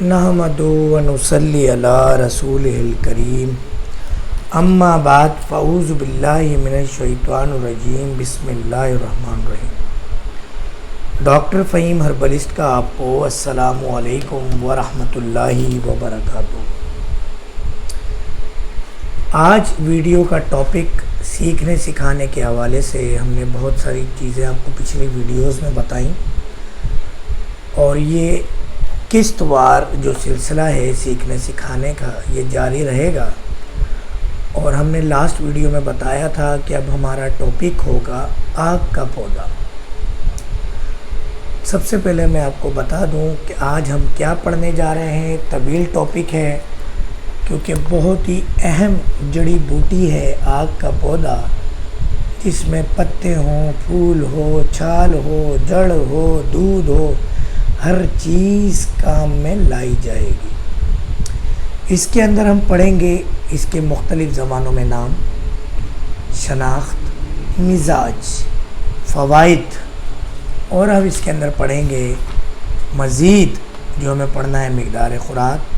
نحمدہ و نصلی علی رسولہ الکریم اما بعد فاعوذ باللہ من الشیطان الرجیم بسم اللہ الرحمن الرحیم۔ ڈاکٹر فہیم ہربلسٹ کا آپ کو السلام علیکم ورحمۃ اللہ وبرکاتہ۔ آج ویڈیو کا ٹاپک سیکھنے سکھانے کے حوالے سے ہم نے بہت ساری چیزیں آپ کو پچھلی ویڈیوز میں بتائیں، اور یہ قسط وار جو سلسلہ ہے سیکھنے سکھانے کا یہ جاری رہے گا۔ اور ہم نے لاسٹ ویڈیو میں بتایا تھا کہ اب ہمارا ٹاپک ہوگا آگ کا پودا۔ سب سے پہلے میں آپ کو بتا دوں کہ آج ہم کیا پڑھنے جا رہے ہیں۔ طویل ٹاپک ہے کیونکہ بہت ہی اہم جڑی بوٹی ہے آگ کا پودا، جس میں پتے ہوں، پھول ہو، چھال ہو، جڑ ہو، دودھ ہو، ہر چیز کام میں لائی جائے گی۔ اس کے اندر ہم پڑھیں گے اس کے مختلف زبانوں میں نام، شناخت، مزاج، فوائد، اور اب اس کے اندر پڑھیں گے مزید جو ہمیں پڑھنا ہے مقدار خوراک۔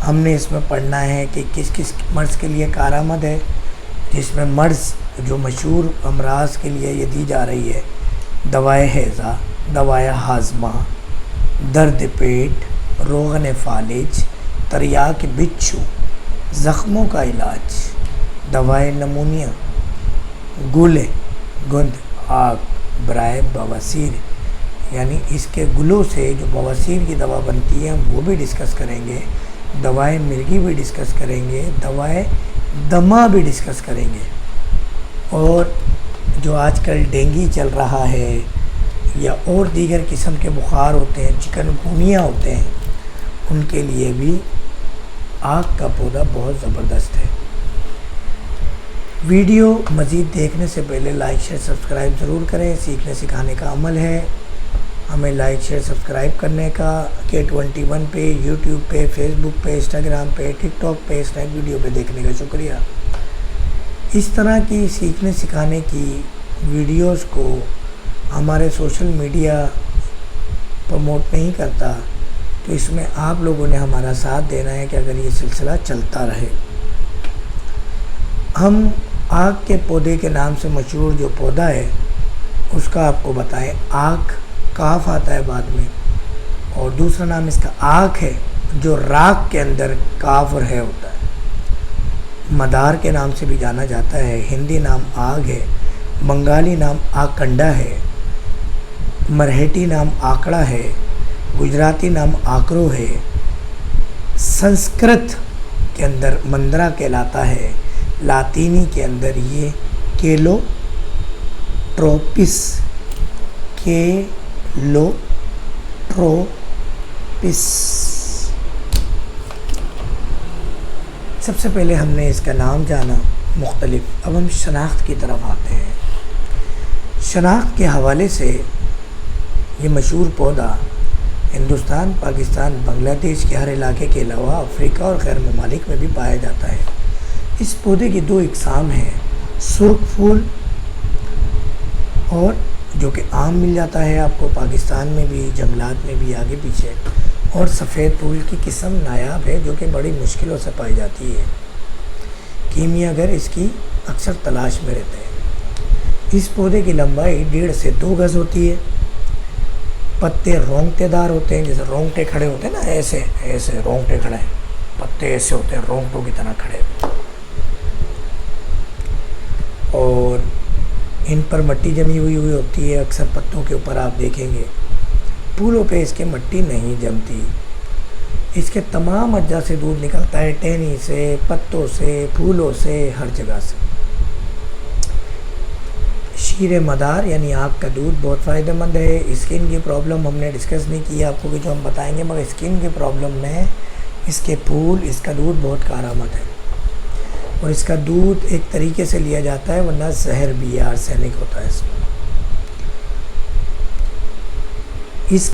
ہم نے اس میں پڑھنا ہے کہ کس کس مرض کے لیے کارآمد ہے، جس میں مرض جو مشہور امراض کے لیے یہ دی جا رہی ہے: دوائے ہیضہ، دوائے ہاضمہ، درد پیٹ، روغن فالج، تریاک بچھو، زخموں کا علاج، دوائے نمونیا، گلے، گند، آگ برائے بواسیر، یعنی اس کے گلوں سے جو بواسیر کی دوا بنتی ہے وہ بھی ڈسکس کریں گے، دوائے مرگی بھی ڈسکس کریں گے، دوائے دمہ بھی ڈسکس کریں گے، اور جو آج کل ڈینگی چل رہا ہے یا اور دیگر قسم کے بخار ہوتے ہیں، چکن گونیا ہوتے ہیں، ان کے لیے بھی آگ کا پودا بہت زبردست ہے۔ ویڈیو مزید دیکھنے سے پہلے لائک شیئر سبسکرائب ضرور کریں۔ سیکھنے سکھانے کا عمل ہے ہمیں لائک شیئر سبسکرائب کرنے کا، K21 پہ، یوٹیوب پہ، فیس بک پہ، انسٹاگرام پہ، ٹک ٹاک پہ، اسنیپ ویڈیو پہ دیکھنے کا شکریہ۔ اس طرح کی سیکھنے سکھانے کی ویڈیوز کو ہمارے سوشل میڈیا پروموٹ نہیں کرتا، تو اس میں آپ لوگوں نے ہمارا ساتھ دینا ہے کہ اگر یہ سلسلہ چلتا رہے۔ ہم آگ کے پودے کے نام سے مشہور جو پودا ہے اس کا آپ کو بتائیں۔ آگ کاف آتا ہے بعد میں، اور دوسرا نام اس کا آگ ہے جو راک کے اندر کاف اور ہے ہوتا ہے۔ مدار کے نام سے بھی جانا جاتا ہے، ہندی نام آگ ہے، بنگالی نام آکنڈا ہے، مرہٹی نام آکڑا ہے، گجراتی نام آکرو ہے، سنسکرت کے اندر مندرا کہلاتا ہے، لاطینی کے اندر یہ کیلو ٹروپس، کیلو ٹروپس۔ سب سے پہلے ہم نے اس کا نام جانا مختلف، اب ہم شناخت کی طرف آتے ہیں۔ شناخت کے حوالے سے یہ مشہور پودا ہندوستان، پاکستان، بنگلہ دیش کے ہر علاقے کے علاوہ افریقہ اور غیر ممالک میں بھی پایا جاتا ہے۔ اس پودے کی دو اقسام ہیں، سرخ پھول، اور جو کہ عام مل جاتا ہے آپ کو پاکستان میں بھی، جنگلات میں بھی، آگے پیچھے، اور سفید پھول کی قسم نایاب ہے جو کہ بڑی مشکلوں سے پائی جاتی ہے، کیمیا گر اس کی اکثر تلاش میں رہتے ہیں۔ اس پودے کی لمبائی 1.5 سے 2 گز ہوتی ہے، پتے رونگٹے دار ہوتے ہیں، جیسے رونگٹے کھڑے ہوتے ہیں نا، ایسے ایسے رونگٹے کھڑے ہیں، پتے ایسے ہوتے ہیں رونگٹوں کی طرح کھڑے، اور ان پر مٹی جمی ہوئی ہوتی ہے، اکثر پتوں کے اوپر آپ دیکھیں گے۔ پھولوں پہ اس کے مٹی نہیں جمتی۔ اس کے تمام اجزاء سے دودھ نکلتا ہے، ٹہنی سے، پتوں سے، پھولوں سے، ہر جگہ سے۔ شیر مدار یعنی آگ کا دودھ بہت فائدہ مند ہے۔ اسکن کی پرابلم ہم نے ڈسکس نہیں کی آپ کو کہ جو ہم بتائیں گے، مگر اسکن کی پرابلم میں اس کے پھول، اس کا دودھ بہت کارآمد ہے، اور اس کا دودھ ایک طریقے سے لیا جاتا ہے، ورنہ زہر بھی ہے، آرسینک ہوتا ہے اس میں۔ اس